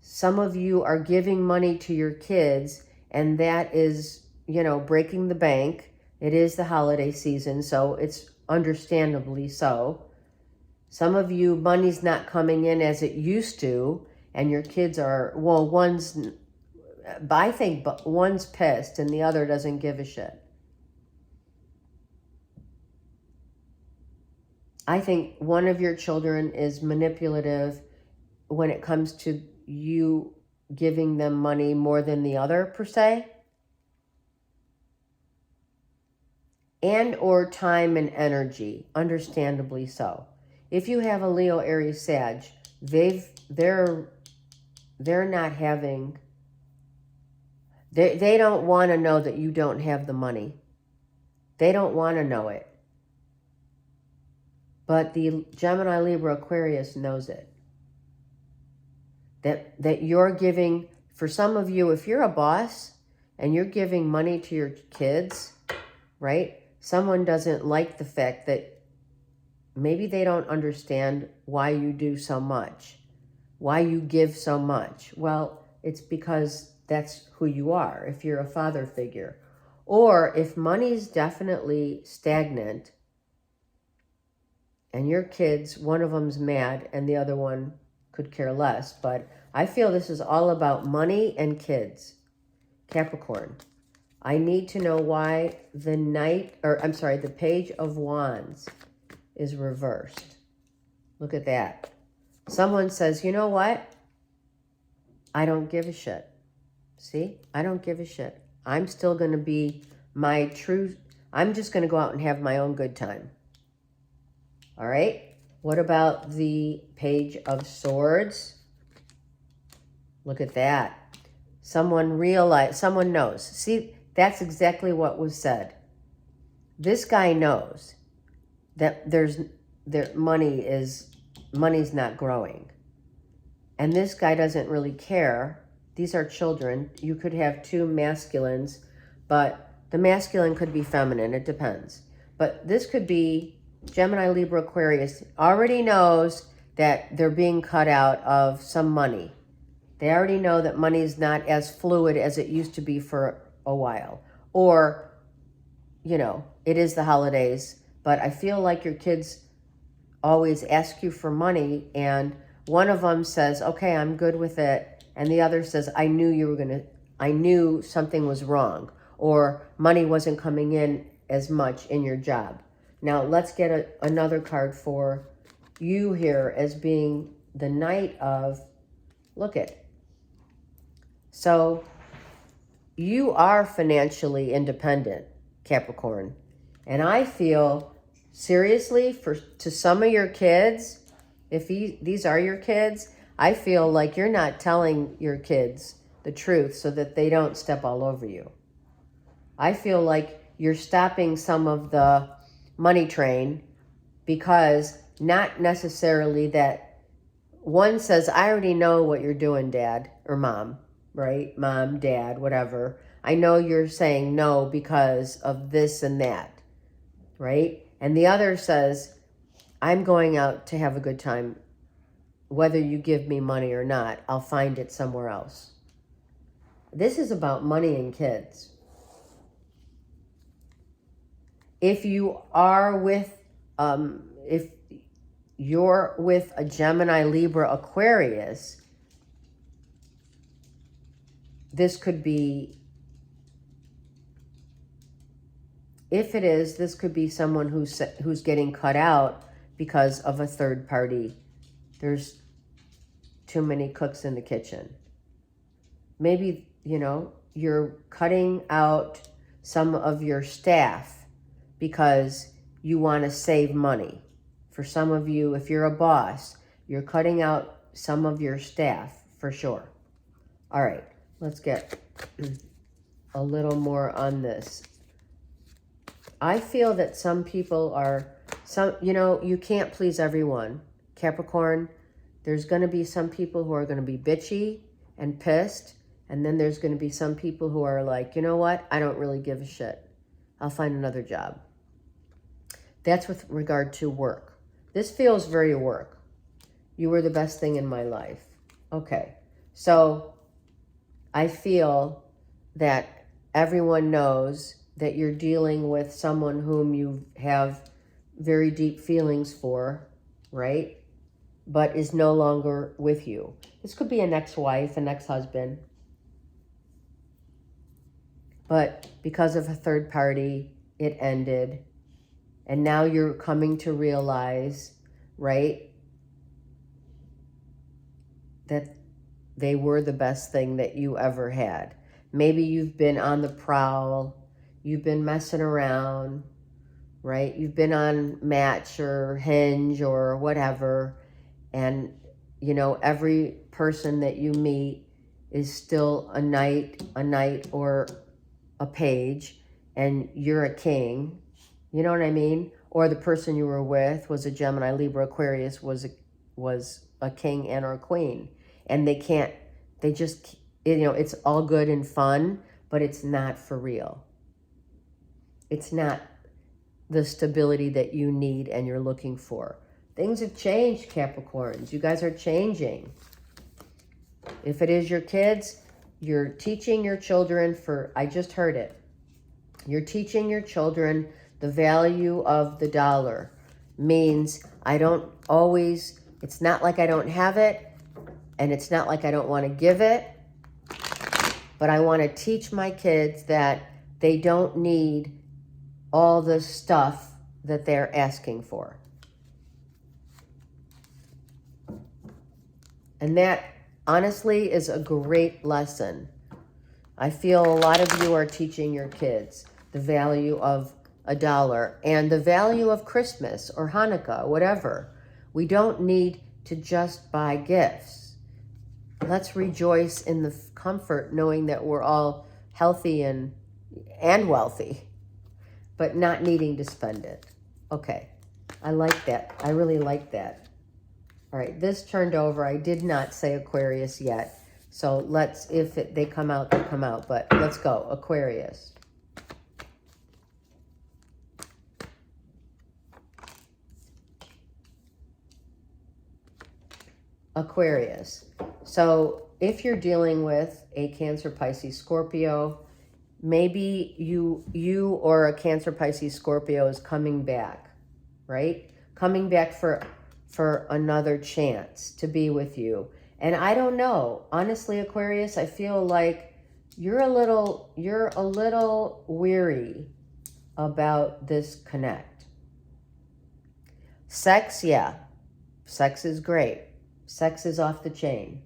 Some of you are giving money to your kids, and that is, you know, breaking the bank. It is the holiday season, so it's understandably so. Some of you, money's not coming in as it used to, and your kids are, well, I think one's pissed and the other doesn't give a shit. I think one of your children is manipulative when it comes to you giving them money more than the other, per se. And or time and energy, understandably so. If you have a Leo, Aries, Sag, they're not having, they don't want to know that you don't have the money. They don't want to know it. But the Gemini, Libra, Aquarius knows it. That you're giving, for some of you, if you're a boss and you're giving money to your kids, right? Someone doesn't like the fact that maybe they don't understand why you do so much, why you give so much. Well, it's because that's who you are, if you're a father figure. Or if money's definitely stagnant and your kids, one of them's mad and the other one could care less, but I feel this is all about money and kids. Capricorn, I need to know why the Page of Wands is reversed. Look at that. Someone says, you know what? I don't give a shit. See? I don't give a shit. I'm still going to be my true... I'm just going to go out and have my own good time. All right? What about the Page of Swords? Look at that. Someone knows. See, that's exactly what was said. This guy knows that money's not growing. And this guy doesn't really care. These are children. You could have two masculines, but the masculine could be feminine. It depends. But this could be Gemini, Libra, Aquarius. Already knows that they're being cut out of some money. They already know that money is not as fluid as it used to be for a while. Or, you know, it is the holidays, but I feel like your kids always ask you for money, and one of them says, okay, I'm good with it. And the other says, I knew something was wrong, or money wasn't coming in as much in your job. Now, let's get another card for you here as being the Knight of, look at. So you are financially independent, Capricorn. And I feel, seriously, to some of your kids, if these are your kids, I feel like you're not telling your kids the truth so that they don't step all over you. I feel like you're stopping some of the money train, because not necessarily that one says, I already know what you're doing, Dad or Mom, right? Mom, Dad, whatever. I know you're saying no because of this and that, right? And the other says, I'm going out to have a good time. Whether you give me money or not, I'll find it somewhere else. This is about money and kids. If you are if you're with a Gemini, Libra, Aquarius, this could be, if it is, this could be someone who's getting cut out because of a third party. There's too many cooks in the kitchen. Maybe, you know, you're cutting out some of your staff because you want to save money. For some of you, if you're a boss, you're cutting out some of your staff for sure. All right, let's get a little more on this. I feel that some people you can't please everyone. Capricorn, there's going to be some people who are going to be bitchy and pissed. And then there's going to be some people who are like, you know what? I don't really give a shit. I'll find another job. That's with regard to work. This feels very work. You were the best thing in my life. Okay. So I feel that everyone knows that you're dealing with someone whom you have very deep feelings for, right? But is no longer with you. This could be an ex-wife, an ex-husband. But because of a third party, it ended. And now you're coming to realize, right, that they were the best thing that you ever had. Maybe you've been on the prowl. You've been messing around, right? You've been on Match or Hinge or whatever. And, you know, every person that you meet is still a knight or a page, and you're a king. You know what I mean? Or the person you were with was a Gemini, Libra, Aquarius, was a king and or a queen. And it's all good and fun, but it's not for real. It's not the stability that you need and you're looking for. Things have changed, Capricorns. You guys are changing. If it is your kids, you're teaching your children I just heard it. You're teaching your children the value of the dollar. Means it's not like I don't have it, and it's not like I don't want to give it, but I want to teach my kids that they don't need all the stuff that they're asking for. And that, honestly, is a great lesson. I feel a lot of you are teaching your kids the value of a dollar and the value of Christmas or Hanukkah, whatever. We don't need to just buy gifts. Let's rejoice in the comfort knowing that we're all healthy and wealthy, but not needing to spend it. Okay, I like that. I really like that. All right, this turned over. I did not say Aquarius yet. So they come out, they come out. But let's go, Aquarius. Aquarius. So if you're dealing with a Cancer, Pisces, Scorpio, maybe you or a Cancer, Pisces, Scorpio is coming back, right? Coming back for another chance to be with you. And I don't know, honestly, Aquarius, I feel like you're a little weary about this connect. Sex, yeah. Sex is great. Sex is off the chain.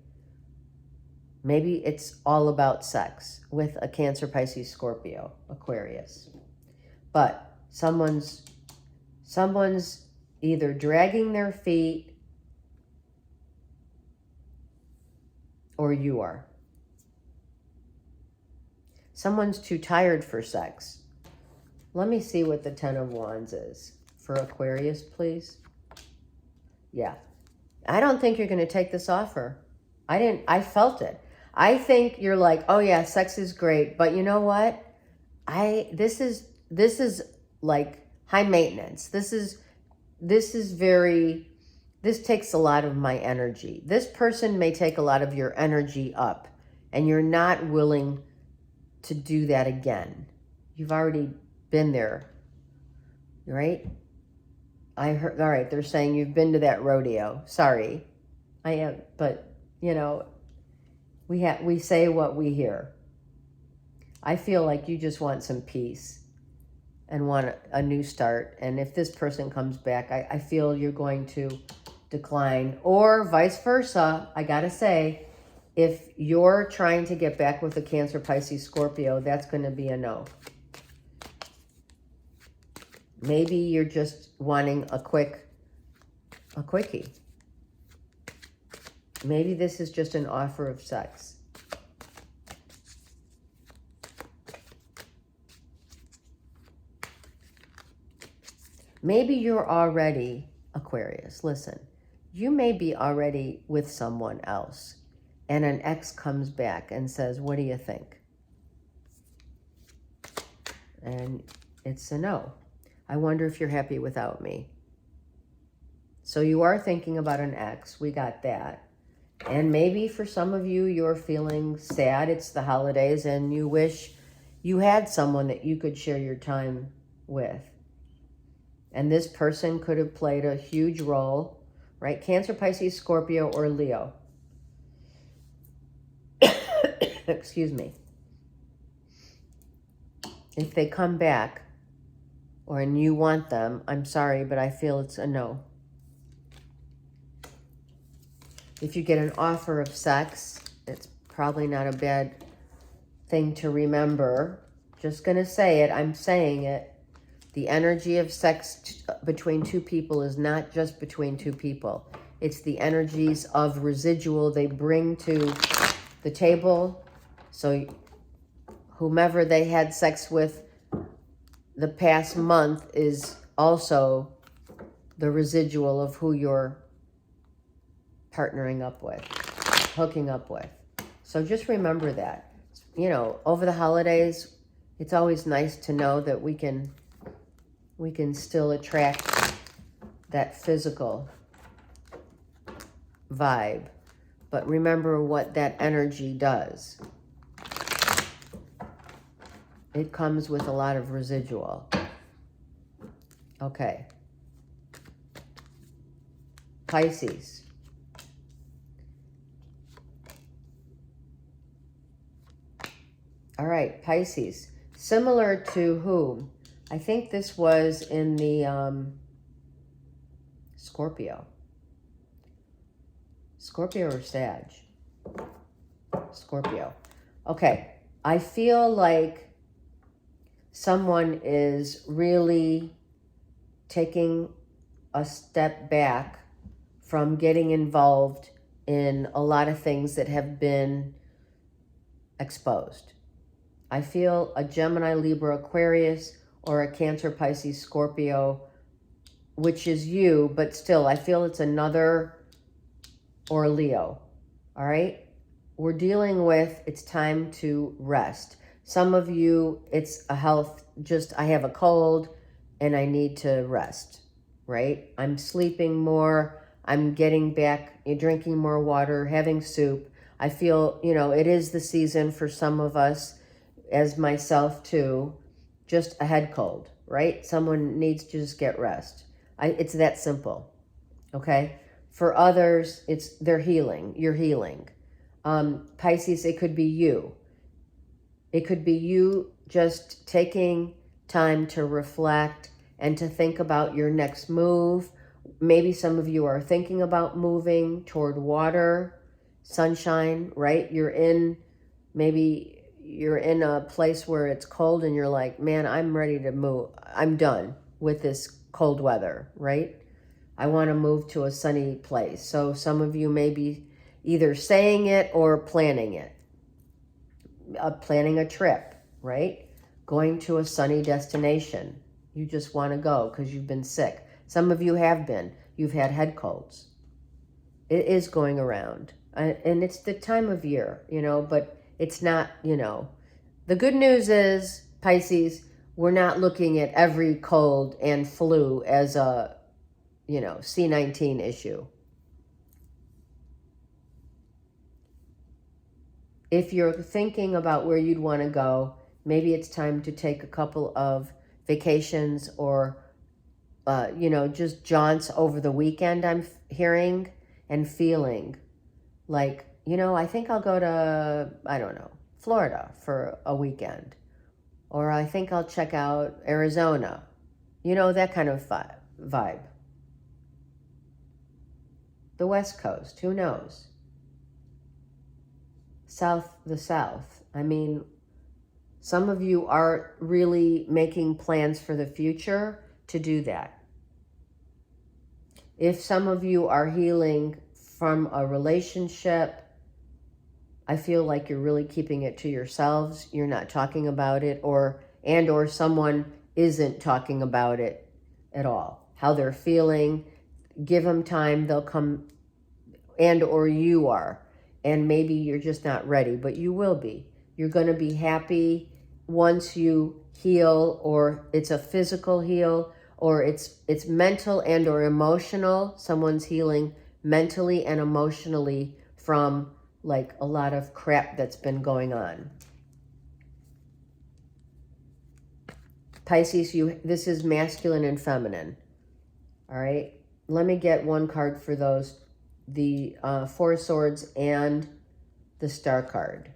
Maybe it's all about sex with a Cancer, Pisces, Scorpio, Aquarius. But someone's either dragging their feet or you are. Someone's too tired for sex. Let me see what the Ten of Wands is for Aquarius, please. Yeah. I don't think you're going to take this offer. I felt it. I think you're like, oh yeah, sex is great, but you know what? This is like high maintenance. This takes a lot of my energy. This person may take a lot of your energy up, and you're not willing to do that again. You've already been there, right? I heard, all right, they're saying you've been to that rodeo. Sorry, I am, but you know, we say what we hear. I feel like you just want some peace and want a new start. And if this person comes back, I feel you're going to decline, or vice versa. I gotta say, if you're trying to get back with a Cancer, Pisces, Scorpio, that's going to be a no. Maybe you're just wanting a quickie. Maybe this is just an offer of sex. Maybe you're already, Aquarius, listen, you may be already with someone else, and an ex comes back and says, what do you think? And it's a no. I wonder if you're happy without me. So you are thinking about an ex. We got that. And maybe for some of you, you're feeling sad. It's the holidays and you wish you had someone that you could share your time with. And this person could have played a huge role, right? Cancer, Pisces, Scorpio, or Leo. Excuse me. If they come back, and you want them, I'm sorry, but I feel it's a no. If you get an offer of sex, it's probably not a bad thing to remember. Just gonna say it, I'm saying it. The energy of sex between two people is not just between two people. It's the energies of residual they bring to the table. So whomever they had sex with the past month is also the residual of who you're partnering up with, hooking up with. So just remember that. You know, over the holidays, it's always nice to know that we can still attract that physical vibe. But remember what that energy does. It comes with a lot of residual. Okay. Pisces. All right, Pisces. Similar to whom? I think this was in the Scorpio. Scorpio or Sag? Scorpio. Okay. I feel like someone is really taking a step back from getting involved in a lot of things that have been exposed. I feel a Gemini, Libra, Aquarius, or a Cancer, Pisces, Scorpio, which is you, but still, I feel it's another, or Leo. All right? We're dealing with, it's time to rest. Some of you, it's a health, just I have a cold and I need to rest, right? I'm sleeping more. I'm getting back, drinking more water, having soup. I feel, it is the season for some of us, as myself too, just a head cold, right? Someone needs to just get rest. It's that simple, okay? For others, they're healing. You're healing. Pisces, it could be you. It could be you just taking time to reflect and to think about your next move. Maybe some of you are thinking about moving toward water, sunshine, right? Maybe you're in a place where it's cold and you're like, man, I'm ready to move. I'm done with this cold weather, right? I want to move to a sunny place. So some of you may be either saying it or planning it. Planning a trip, right? Going to a sunny destination. You just want to go because you've been sick. Some of you have been. You've had head colds. It is going around. And it's the time of year, but it's not, The good news is, Pisces, we're not looking at every cold and flu as a, C-19 issue. If you're thinking about where you'd want to go, maybe it's time to take a couple of vacations or, just jaunts over the weekend, I'm hearing and feeling. Like, I think I'll go to, I don't know, Florida for a weekend. Or I think I'll check out Arizona. That kind of vibe. The West Coast, who knows? The South. I mean, some of you are really making plans for the future to do that. If some of you are healing from a relationship, I feel like you're really keeping it to yourselves. You're not talking about it, or someone isn't talking about it at all. How they're feeling. Give them time. They'll come, or you are. And maybe you're just not ready, but you will be. You're going to be happy once you heal, or it's a physical heal, or it's mental and or emotional. Someone's healing mentally and emotionally from like a lot of crap that's been going on. Pisces, this is masculine and feminine. All right. Let me get one card for those. The Four of Swords and the Star card.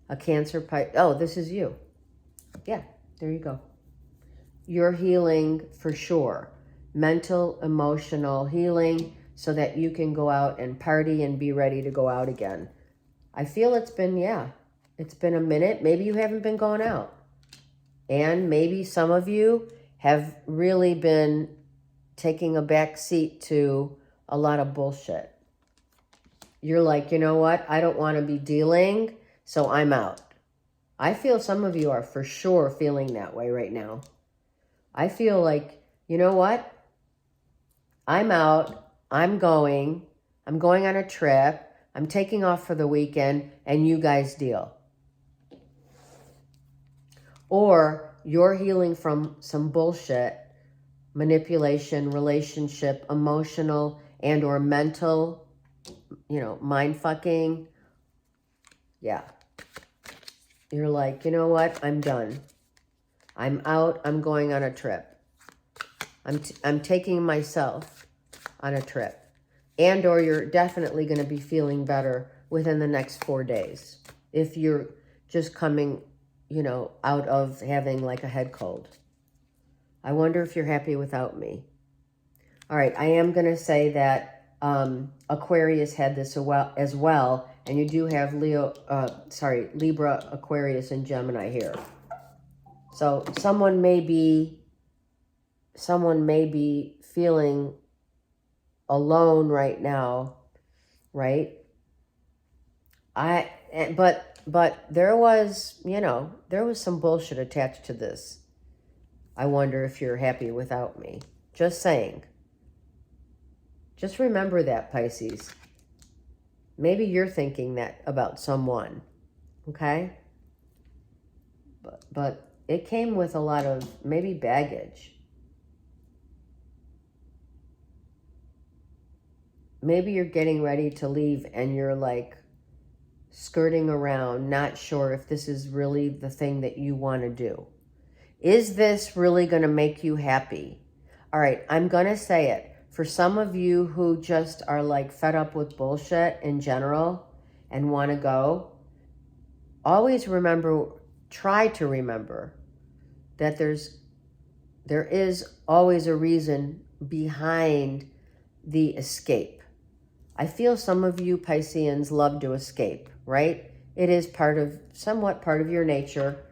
A Cancer, oh, this is you. Yeah, there you go. You're healing for sure. Mental, emotional healing so that you can go out and party and be ready to go out again. I feel it's been a minute. Maybe you haven't been going out. And maybe some of you have really been taking a back seat to a lot of bullshit. You're like, you know what? I don't want to be dealing, so I'm out. I feel some of you are for sure feeling that way right now. I feel like, you know what? I'm out. I'm going on a trip. I'm taking off for the weekend, and you guys deal. Or you're healing from some bullshit, manipulation, relationship, emotional and or mental, mind fucking. Yeah. You're like, you know what? I'm done. I'm out. I'm going on a trip. I'm taking myself on a trip. And or you're definitely going to be feeling better within the next 4 days. If you're just coming, you know, out of having like a head cold. I wonder if you're happy without me. All right, I am going to say that Aquarius had this as well. And you do have Libra, Aquarius, and Gemini here. So someone may be feeling alone right now, right? But there was, you know, there was some bullshit attached to this. I wonder if you're happy without me. Just saying. Just remember that, Pisces. Maybe you're thinking that about someone, okay? But it came with a lot of maybe baggage. Maybe you're getting ready to leave and you're like skirting around, not sure if this is really the thing that you want to do. Is this really going to make you happy? All right, I'm going to say it. For some of you who just are like fed up with bullshit in general and want to go, always remember, try to remember that there is always a reason behind the escape. I feel some of you Pisceans love to escape, right? It is somewhat part of your nature.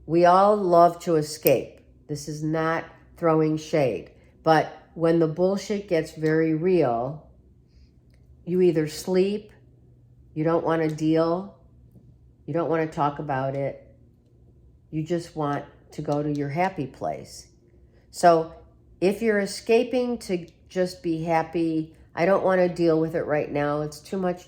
We all love to escape. This is not throwing shade. But when the bullshit gets very real, you either sleep, you don't want to deal, you don't want to talk about it, you just want to go to your happy place. So if you're escaping to just be happy, I don't want to deal with it right now, it's too much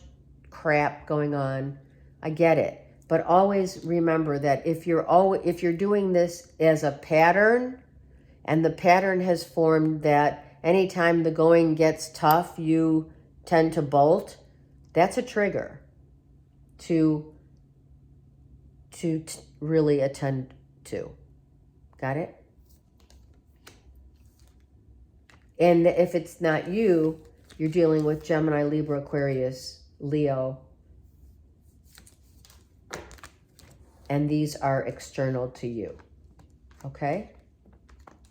crap going on, I get it. But always remember that if you're doing this as a pattern, and the pattern has formed that anytime the going gets tough, you tend to bolt, that's a trigger to really attend to. Got it? And if it's not you, you're dealing with Gemini, Libra, Aquarius, Leo. And these are external to you. Okay?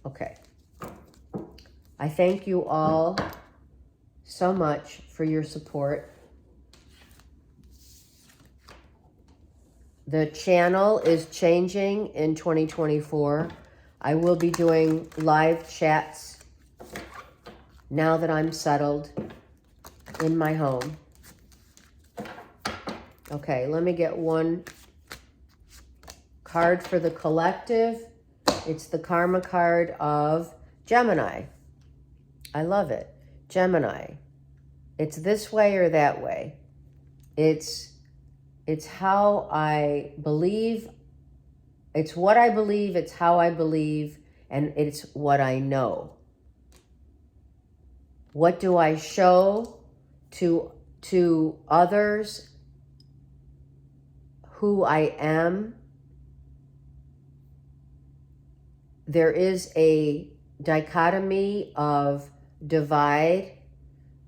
Okay. I thank you all so much for your support. The channel is changing in 2024. I will be doing live chats now that I'm settled in my home. Okay, let me get one card for the collective. It's the karma card of Gemini. I love it. Gemini. It's this way or that way. It's how I believe. It's what I believe. It's how I believe. And it's what I know. What do I show to others who I am? There is a dichotomy of divide,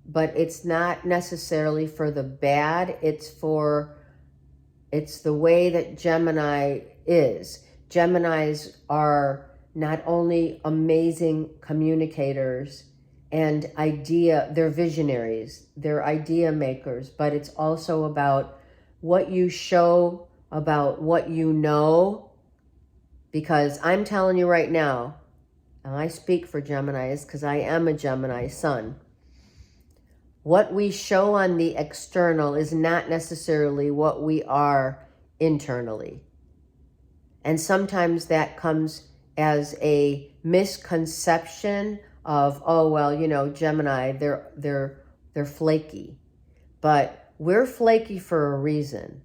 but it's not necessarily for the bad. It's the way that Gemini is. Geminis are not only amazing communicators and they're visionaries, they're idea makers, but it's also about what you show, about what you know. Because I'm telling you right now, and I speak for Geminis because I am a Gemini sun, what we show on the external is not necessarily what we are internally. And sometimes that comes as a misconception of, oh, well, you know, Gemini, they're flaky. But we're flaky for a reason.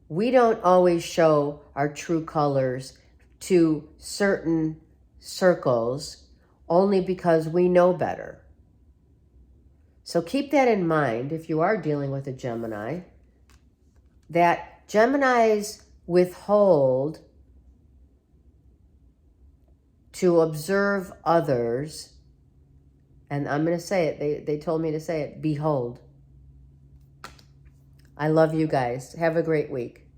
We don't always show our true colors to certain circles only because we know better. So keep that in mind if you are dealing with a Gemini, that Geminis withhold to observe others. And I'm going to say it. They told me to say it. Behold. I love you guys. Have a great week.